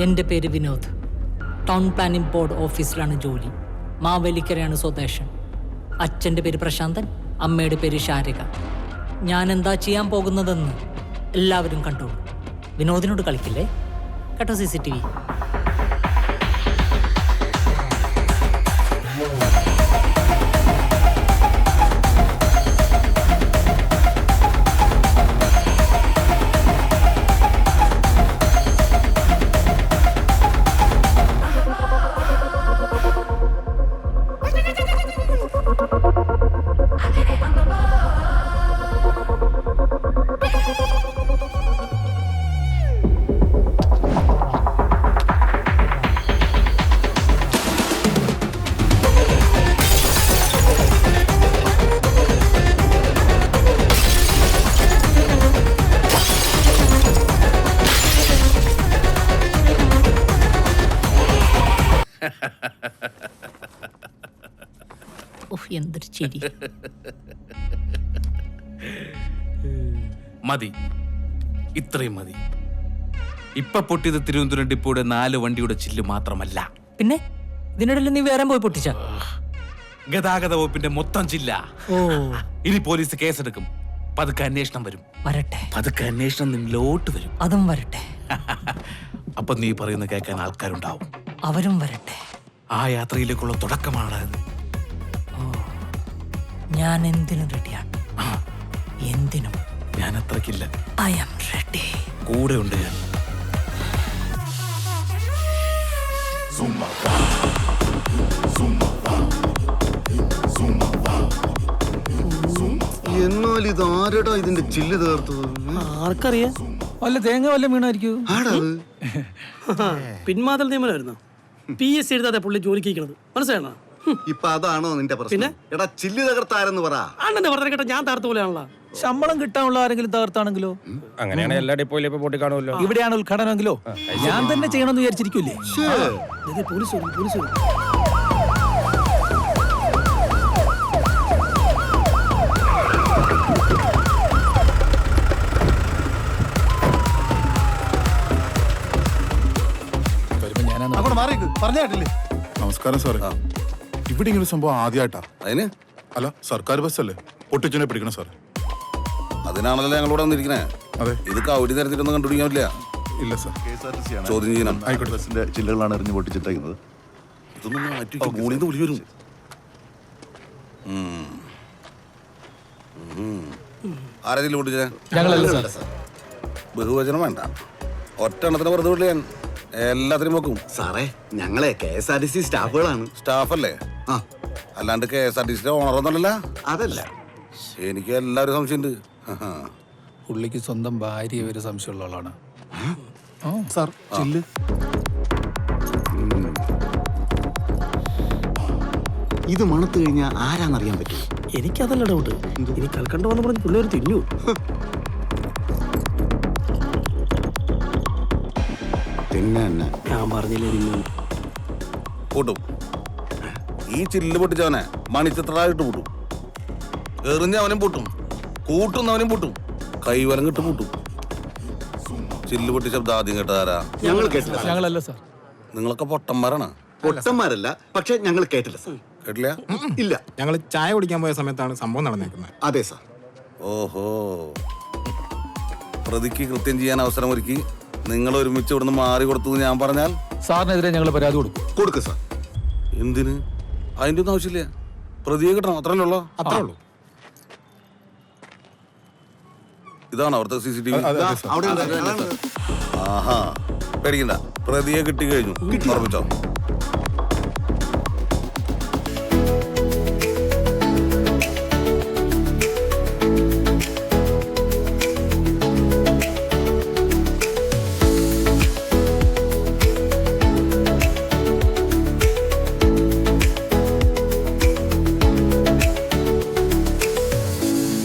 എൻ്റെ പേര് Vinod. Town planning board ഓഫീസിലാണ് ജോലി. മാവേലിക്കരയാണ് സ്വദേശം. അച്ഛൻ്റെ പേര് പ്രശാന്തൻ, അമ്മയുടെ പേര് ശാരിക. ഞാൻ എന്താ ചെയ്യാൻ പോകുന്നതെന്ന് എല്ലാവരും കണ്ടോളൂ. വിനോദിനോട് കളിക്കില്ലേ കേട്ടോ. CCTV. എന്തൊരു ചിരി. മതി, ഇത്രയും മതി. ഇപ്പൊ പൊട്ടിയത് തിരുവനന്തപുരം ഡിപ്പോയുടെ 4 വണ്ടിയുടെ ചില്ല് മാത്രമല്ല, പിന്നെ ഇതിനിടയിൽ നീ വേറെ പോയി പൊട്ടിച്ച ഗതാഗത വകുപ്പിന്റെ മൊത്തം ചില്ല. ഇനി പോലീസ് കേസെടുക്കും. പതുക്കെ അന്വേഷണം വരും. വരട്ടെ. പതുക്കെ അന്വേഷണം നിന്നിലോട്ട് വരും. അതും വരട്ടെ. അപ്പൊ നീ പറയുന്ന കേൾക്കാൻ ആൾക്കാരുണ്ടാവും. അവരും വരട്ടെ. ആ യാത്രയിലേക്കുള്ള തുടക്കമാണ്. ഞാൻ എന്തിനും റെഡിയാണ്. എന്തിനും. ഞാൻ അത്രക്കില്ല. I am ready. കൂടെ ഉണ്ട് ഞാൻ. എന്നാൽ ഇത് ആരടാ ഇതിന്റെ ചില്ല് തീർത്തത്? ആർക്കറിയാം. വല്ല തേങ്ങ വല്ല വീണായിരിക്കൂ. പിന്മാതൽ നിയമനമായിരുന്നു. PSC എഴുതാതെ പുള്ളി ജോലിക്ക് ഇരിക്കണത് മനസ്സിലാണോ? ഇപ്പൊ അതാണോ നിന്റെ പ്രശ്നം? എടാ ചില്ല് തകർത്താരെന്ന് പറ. അണ്ണന്റെ പറഞ്ഞ കേട്ടോ, ഞാൻ തകർത്ത പോലെയാണല്ലോ. ശമ്പളം കിട്ടാനുള്ള ആരെങ്കിലും തകർത്താണെങ്കിലോ? അങ്ങനെയാണ് എല്ലാ ഡിപ്പോയിലും ഇപ്പൊ പൊട്ടി കാണുമല്ലോ. ഇവിടെയാണ് ഉദ്ഘാടനമെങ്കിലോ ഞാൻ തന്നെ ചെയ്യണമെന്ന് വിചാരിച്ചിരിക്കൂലേ? പോലീസ് വരും, പോലീസ് വരും. നമസ്കാരം സാറേ. ഇവിടെ ഇങ്ങനെ സംഭവം ആദ്യമായിട്ടാ. അതിന് അല്ല, സർക്കാർ ബസ്സല്ലേ, പൊട്ടിച്ചനെ പിടിക്കണം സാറേ. അതിനാണല്ലോ ഞങ്ങളോട് വന്നിരിക്കണേ. അതെ. ഇത് കൗടി തരത്തിലൊന്നും കണ്ടുപിടിക്കാൻ പറ്റില്ല. ഇല്ല സാർ. ചോദ്യം ചെയ്യണം. ആയിക്കോട്ടെ. ബസിന്റെ ചില്ലുകളാണ് എറിഞ്ഞു പൊട്ടിച്ചിട്ടേക്കുന്നത്. ഇതൊന്നും മൂളിന്ന് വിളി വരും. ആരാ ചില്ല് പൊട്ടിച്ചേ? ഞങ്ങളല്ല സാർ. ബഹുവചനം വേണ്ട. ഒറ്റ എണ്ണത്തിന് വെറുതെ വിളില്ല. ഞാൻ എല്ലാത്തിനും വെക്കും സാറേ. ഞങ്ങളെ KSRTC സ്റ്റാഫുകളാണ്. സ്റ്റാഫല്ലേ? ആ, അല്ലാണ്ട് KSRTC ഓണറൊന്നുമല്ല. അതല്ല, എനിക്ക് എല്ലാവരും സംശയമുണ്ട്. പുള്ളിക്ക് സ്വന്തം ഭാര്യ ഒരു സംശയമുള്ള ആളാണ് സാർ. ചില്ല് ഇത് മണത്ത് കഴിഞ്ഞാൽ ആരാന്നറിയാൻ പറ്റും. എനിക്കതല്ല ഡൗട്ട്. ഇനി കൽക്കണ്ട വന്ന് പറഞ്ഞ് പിള്ളേർ തിന്നു. പിന്നെ ഞാൻ പറഞ്ഞില്ലേ തിന്നു. കൂട്ടും. ഈ ചില്ല് പൊട്ടിച്ചവനെ മണിച്ചിത്രായിട്ട് പൂട്ടും. എറിഞ്ഞവനും പൂട്ടും, കൂട്ടുന്നവനും പൂട്ടും, കൈവലം കിട്ട് പൂട്ടും. ചില്ല് പൊട്ടി ശബ്ദം ആദ്യം കേട്ടതാരാ? ഞങ്ങൾ കേട്ടില്ല. ഞങ്ങളല്ല സാർ. നിങ്ങളൊക്കെ പൊട്ടന്മാരാണ്. പൊട്ടന്മാരല്ല, പക്ഷെ ഞങ്ങൾ കേട്ടില്ല സാർ. കേട്ടില്ല? ഇല്ല. ഞങ്ങൾ ചായ കുടിക്കാൻ പോയ സമയത്താണ് സംഭവം നടന്നേക്കുന്നത്. അതെ സാർ. ഓഹോ. പ്രതിക്ക് കൃത്യം ചെയ്യാൻ അവസരം ഒരുക്കി നിങ്ങൾ ഒരുമിച്ച് ഇവിടുന്ന് മാറി കൊടുത്തു ഞാൻ പറഞ്ഞാൽ സാറിനെതിരെ ഞങ്ങൾ പരാതി കൊടുക്കും. കൊടുക്ക് സാർ. എന്തിന്? അതിൻ്റെ ഒന്നും ആവശ്യമില്ല. പ്രതിയെ കിട്ടണം, അത്രയല്ലേ ഉള്ളൂ. അത്രേ ഉള്ളൂ. ഇതാണ് അവിടുത്തെ CCTV. അവിടെ ഉണ്ട്. ആഹാ, പേടിക്കണ്ട. പ്രതിയെ കിട്ടി കഴിഞ്ഞു. ഉറപ്പിച്ചോ?